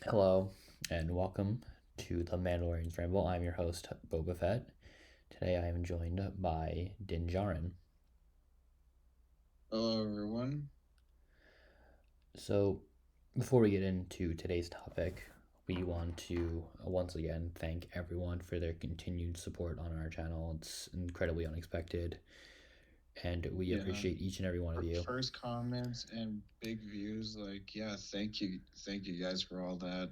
Hello, and welcome to the Mandalorian's Ramble. I'm your host, Boba Fett. Today I am joined by Din Djarin. Hello, everyone. So, before we get into today's topic, we want to once again thank everyone for their continued support on our channel. It's incredibly unexpected, and we Yeah, appreciate each and every one of you. first comments and big views. Yeah, thank you guys for all that.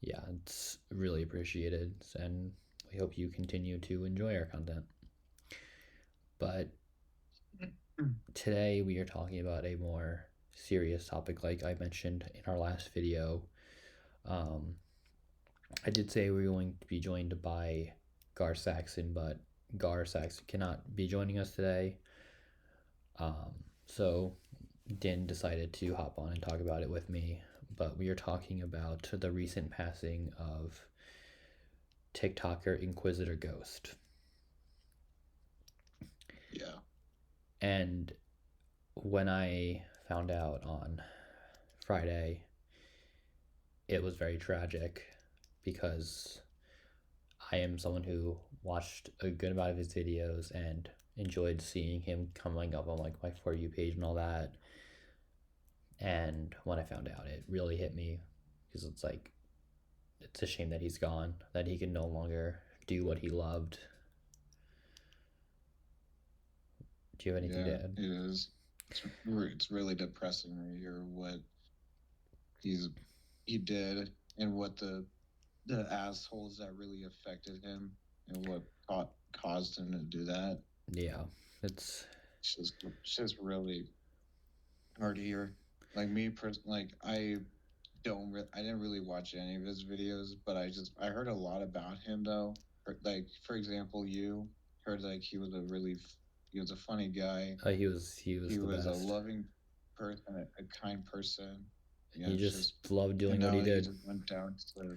Yeah, it's really appreciated, and we hope you continue to enjoy our content. But today we are talking about a more serious topic, like I mentioned in our last video. Um, I did say we are going to be joined by Gar Saxon, but Gar Saxon cannot be joining us today. Um, so Din decided to hop on and talk about it with me. But we are talking about the recent passing of TikToker Inquisitor Ghost. Yeah, And when I found out on Friday, it was very tragic because I am someone who watched a good amount of his videos and enjoyed seeing him coming up on like my For You page and all that. And when I found out, it really hit me because it's like, it's a shame that he's gone, that he can no longer do what he loved. Do you have anything to yeah, add? it is. It's really depressing to hear what he's he did and what the assholes that really affected him and what caused him to do that. Yeah, it's It's just really hard to hear. Like me, like I didn't really watch any of his videos, but I heard a lot about him though. Like for example, you heard like he was a funny guy. he was He the was a best. loving person, a kind person. Yeah, He it's just just loved and doing what he now he did. just went down to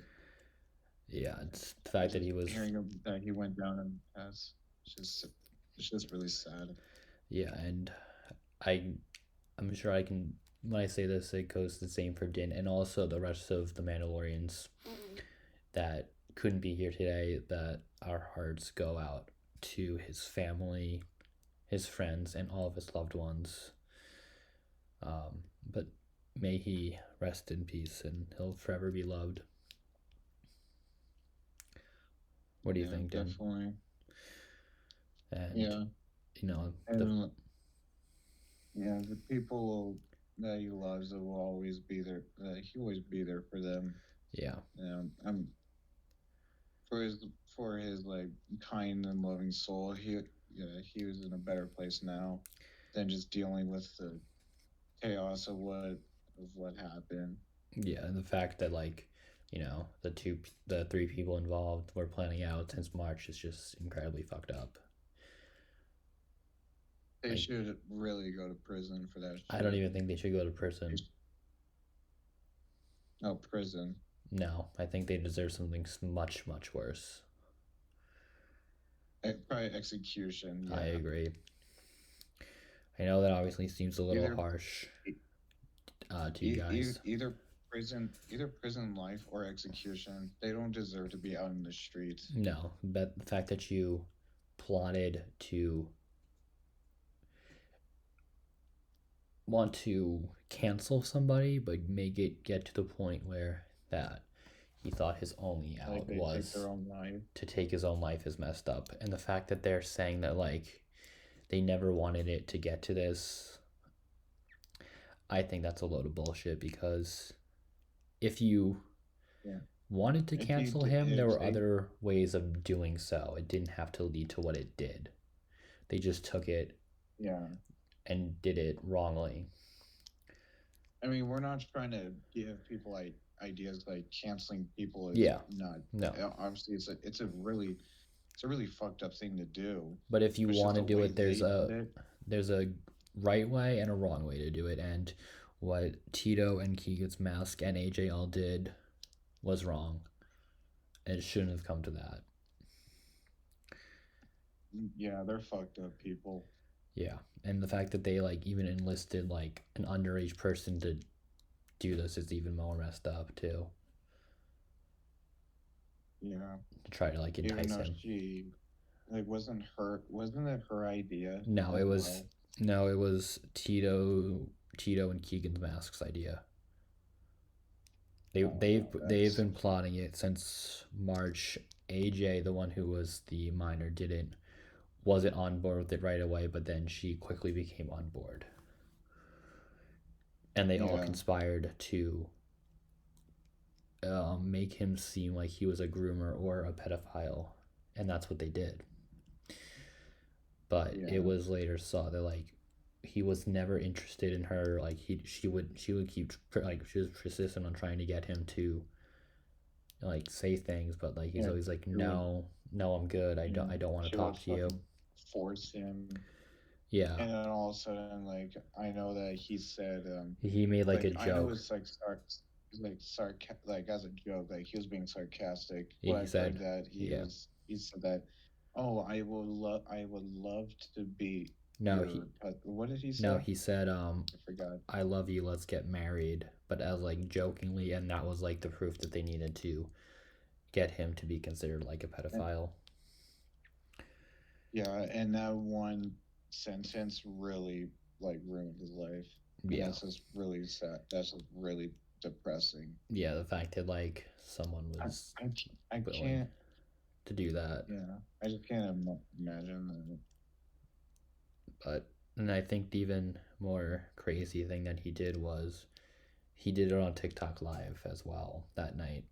Yeah, it's the fact that just he was. hearing that he went down in the past. It's just it's just really sad. Yeah, and I I'm sure I can, when I say this, it goes the same for Din and also the rest of the Mandalorians that couldn't be here today. That our hearts go out to his family, his friends, and all of his loved ones. But may he rest in peace and he'll forever be loved. What do you Yeah, think, Din? definitely. And Yeah, you know the and yeah, the people that he loves will always be there. He always be there for them. yeah, I'm for his for his like kind and loving soul. He was in a better place now than just dealing with the chaos of what happened. yeah, and the fact that like, the three people involved were planning out since March is just incredibly fucked up. They Like, should really go to prison for that I don't shit. even think they should go to prison. No prison. No, I think they deserve something much, much worse. Probably execution. I Yeah. agree. I know that obviously seems a little Either harsh to you guys. either prison life or execution. They don't deserve to be out in the streets. No, but the fact that you plotted to want to cancel somebody, but make it get to the point where that he thought his only Like out they take was their own life. to take his own life is messed up. And the fact that they're saying that, like, they never wanted it to get to this, I think that's a load of bullshit because if you Yeah. wanted to If he cancel d- him, there if were they other ways of doing so. It didn't have to lead to what it did. They just took it Yeah. and did it wrongly. I mean, we're not trying to give people like ideas like canceling people is Yeah, not. no. Obviously, it's a really fucked up thing to do. But if you But it's just want to the do way it, they did it. there's a right way and a wrong way to do it. And what Tito and Keegan's Mask and AJ all did was wrong. And it shouldn't have come to that. Yeah, they're fucked up people. Yeah. And the fact that they like even enlisted like an underage person to do this is even more messed up too. Yeah. To try to like Even entice though him. she like wasn't it her idea No, as it was well? no, it was Tito and Keegan's Mask's idea. They Oh they've no, they've that's been plotting it since March. AJ, the one who was the minor, wasn't on board with it right away, but then she quickly became on board, and they all yeah. conspired to make him seem like he was a groomer or a pedophile, and that's what they did. But it Yeah. was later saw that like he was never interested in her. Like she would keep like she was persistent on trying to get him to like say things, but like he's Yeah. always like, She would no, no, I'm good. yeah. I don't want to She would talk to you. fucking force him. Yeah, And then all of a sudden, like I know that he said, he made like a like I know joke. it's like as a joke, like he was being sarcastic. Yeah, But he I've heard said, that yeah, he said that, oh, I would love to be no, he your. What did he no, say? he said, I forgot. I love you, let's get married, but as like jokingly, and that was like the proof that they needed to get him to be considered like a And, pedophile. yeah, and that one sentence really like ruined his life, and Yeah, that's just really sad. That's just really depressing. yeah, the fact that like someone I was I willing can't. to do that. Yeah, I just can't imagine that. But and I think the even more crazy thing that he did was he did it on TikTok live as well that night.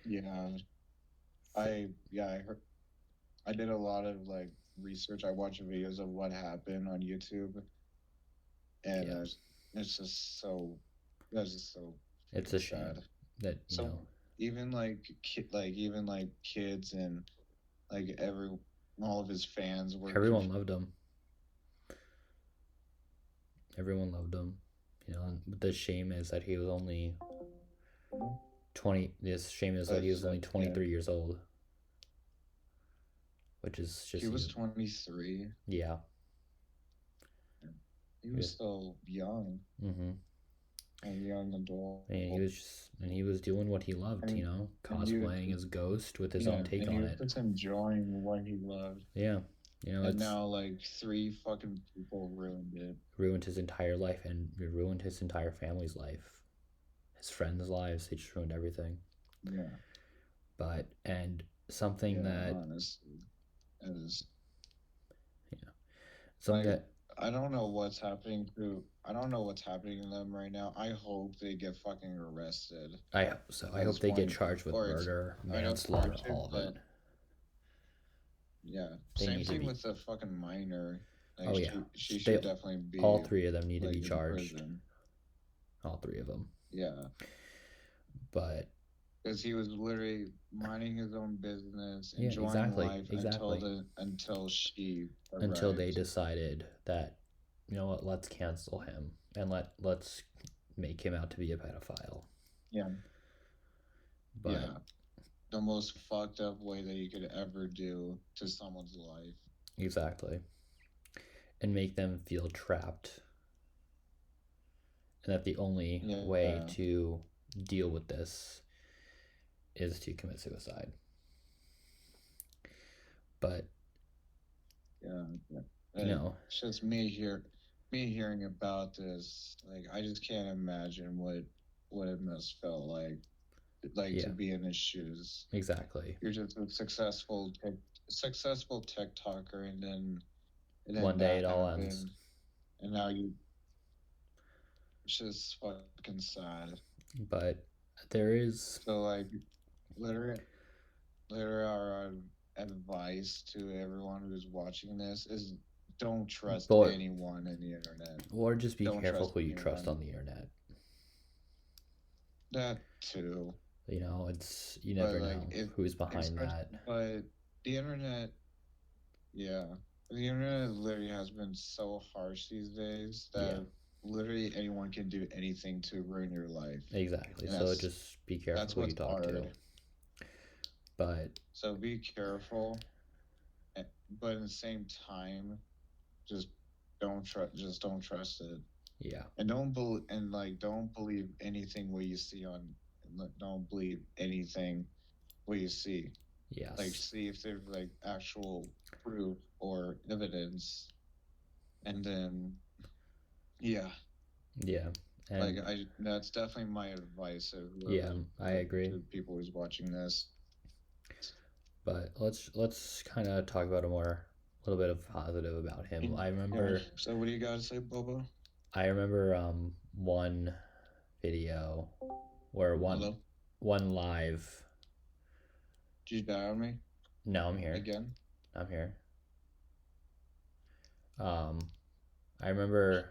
Yeah, For, I heard I did a lot of like research. I watched videos of what happened on YouTube, and yeah, it's just so that's just so it's freaking a shame sad. that So even even like kids and like all of his fans were everyone loved him. Everyone loved him. You know, but the shame is that he was only 20. This shame is that he was only yeah, 23 years old, which is he just was even 23. yeah. He He was was, still young, mm-hmm. a young adult, And he was just and he was doing what he loved. and You know, and he cosplaying as Ghost with his own yeah, take and he on was it. just enjoying what he loved. Yeah, you know, And it's now like three fucking people ruined it. ruined his entire life and it ruined his entire family's life, his friends' lives. They just ruined everything. Yeah, But and something yeah, that honestly, it is yeah, something like that I don't know what's happening to them right now. I hope they get fucking arrested I hope so. I hope as they get one charged with or it's murder, I know manslaughter, torture, all of it. but yeah, They same need to thing be. with the fucking minor. Like Oh yeah, she they should definitely all be three of them need to like be in charged. prison. All three of them. Yeah, But because he was literally minding his own business, yeah, enjoying exactly, life exactly. until she Until they arrived. decided that, you know what, let's cancel him and let's make him out to be a pedophile. Yeah, But yeah, the most fucked up way that you could ever do to someone's life. exactly, and make them feel trapped, and that the only way Yeah, to deal with this is to commit suicide. But yeah, yeah. you know, It's just me hearing about this. Like, I just can't imagine what it must felt like to yeah, be in his shoes. exactly. You're just a successful TikToker, and then One day it that all ends. happened, and now you it's just fucking sad. But there is, So like, literally, literally, our advice to everyone who's watching this is don't trust but anyone in the internet. or just be Don't careful trust who you trust anyone. on the internet. That too. You know, it's you But never like know it who's behind especially that. but the internet, yeah. The internet literally has been so harsh these days Yeah, that literally anyone can do anything to ruin your life. exactly. And So just be careful that's who you what's talk to. hard. But So be careful, but at the same time, just don't trust it. Yeah. And don't believe anything what you see on. Don't believe anything what you see. Like, Yes. see if there's like actual proof or evidence, and then yeah, Yeah. like And I that's definitely my advice to yeah, whoever I like agree. to people who's watching this. But let's kind of talk about a little bit of positive about him. Yeah. So what do you got to say, Bobo? I remember one video or Hello? one live. Did you die on me No, I'm here. again? I'm here. Um, I remember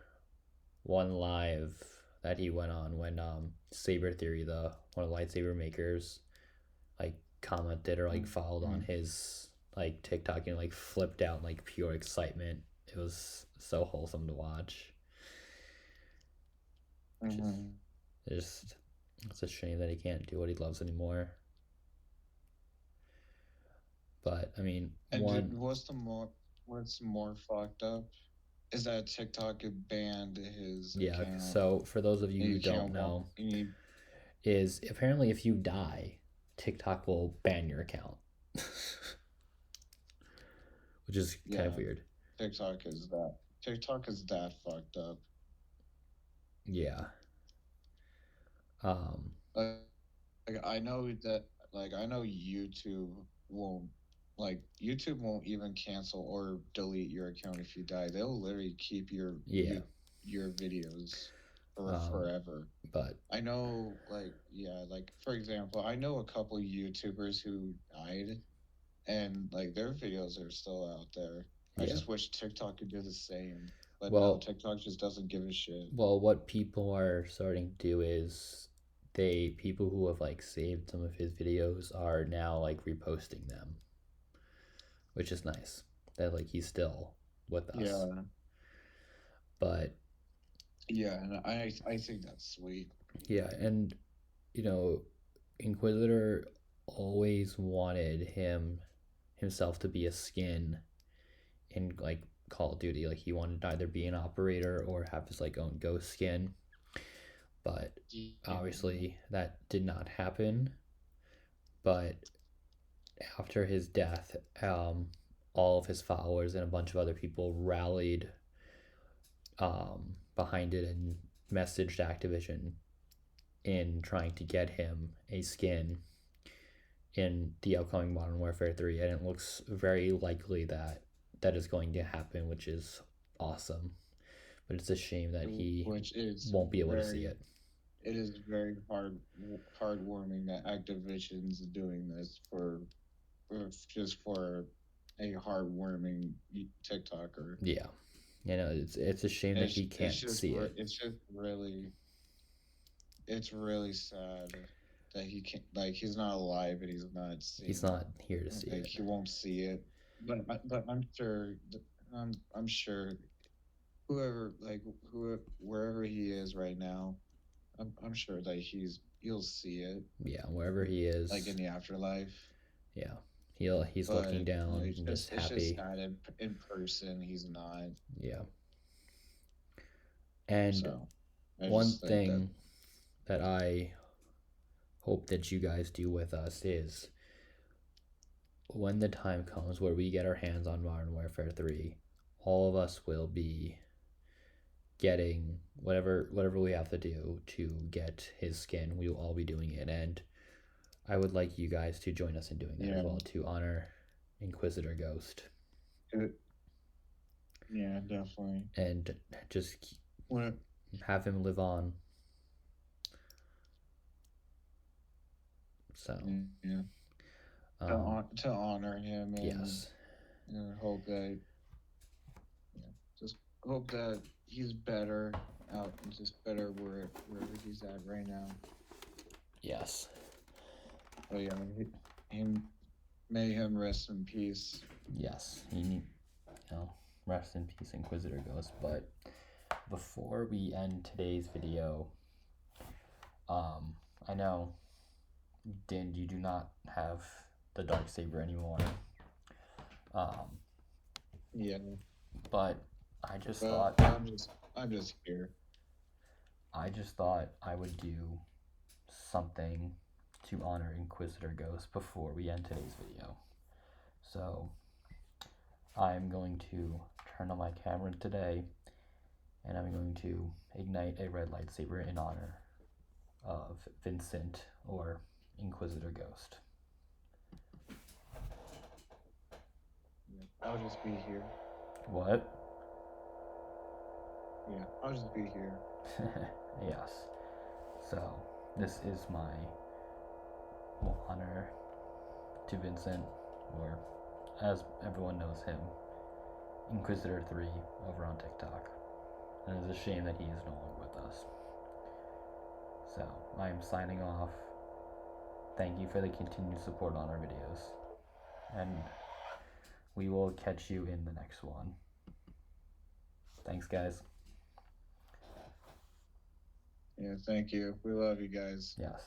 one live that he went on when Saber Theory, the one of the lightsaber makers, like commented or like followed on Mm-hmm. his like TikTok and like flipped out in, like pure excitement. It was so wholesome to watch. Just Mm-hmm. just it's a shame that he can't do what he loves anymore. But I mean, And one what's more fucked up is that TikTok had banned his yeah. account. So for those of you And who you don't can't know, and you, is apparently if you die, TikTok will ban your account, which is kind of yeah, weird. TikTok is that fucked up. Yeah. Um. Like, I know that I know won't YouTube won't even cancel or delete your account if you die. They'll literally keep Yeah. your videos for Um. forever. But I know, yeah, like for example, I know a couple YouTubers who died, and like their videos are still out there. I yeah. just wish TikTok could do the same, but no, Well, TikTok just doesn't give a shit. what people are starting to do is people who have like saved some of his videos are now like reposting them, which is nice. That like he's still with us. Yeah, But yeah, and I think that's sweet. yeah, and you know, Inquisitor always wanted himself to be a skin in like Call of Duty. Like he wanted to either be an operator or have his like own ghost skin. But Yeah, obviously that did not happen. But after his death, all of his followers and a bunch of other people rallied behind it and messaged Activision in trying to get him a skin in the upcoming Modern Warfare 3, and it looks very likely that that is going to happen, which is awesome. But it's a shame that he which is won't be able to see very it. it is very heartwarming that Activision's doing this just for a heartwarming TikToker. Yeah, it's a shame that he can't see it. It's just really it's really sad that he can't he's not alive and he's not He's seeing not here to see it. he won't see it. But I'm sure whoever who wherever he is right now, I'm sure that he'll see it Yeah, wherever he like is, in the afterlife. yeah, he's looking But down and just it's just happy. sad in person. He's not. Yeah, and So I one just think that thing that I hope that you guys do with us is when the time comes where we get our hands on Modern Warfare 3, all of us will be getting whatever we have to do to get his skin. We will all be doing it, and I would like you guys to join us in doing that as yeah, well to honor Inquisitor Ghost it, yeah, definitely. and just What have him live on. So, yeah, um, to honor him yes, and hope that yeah, just hope that he's better out and just better wherever he's at right now. yes, But yeah, him may him rest in peace. yes. Rest in peace, Inquisitor Ghost. But before we end today's video, I know, Din, you do not have the dark saber anymore. Um, Yeah, but I just but thought, I'm just here. I just thought I would do something to honor Inquisitor Ghost before we end today's video. So I'm going to turn on my camera today, and I'm going to ignite a red lightsaber in honor of Vincent, or Inquisitor Ghost. Yeah, I'll just be here. What? Yeah, I'll just be here. Yes. So this is my honor to Vincent, or as everyone knows him, Inquisitor3 over on TikTok. And it's a shame that he is no longer with us. So I am signing off. Thank you for the continued support on our videos. And we will catch you in the next one. Thanks, guys. Yeah, thank you. We love you guys. Yes.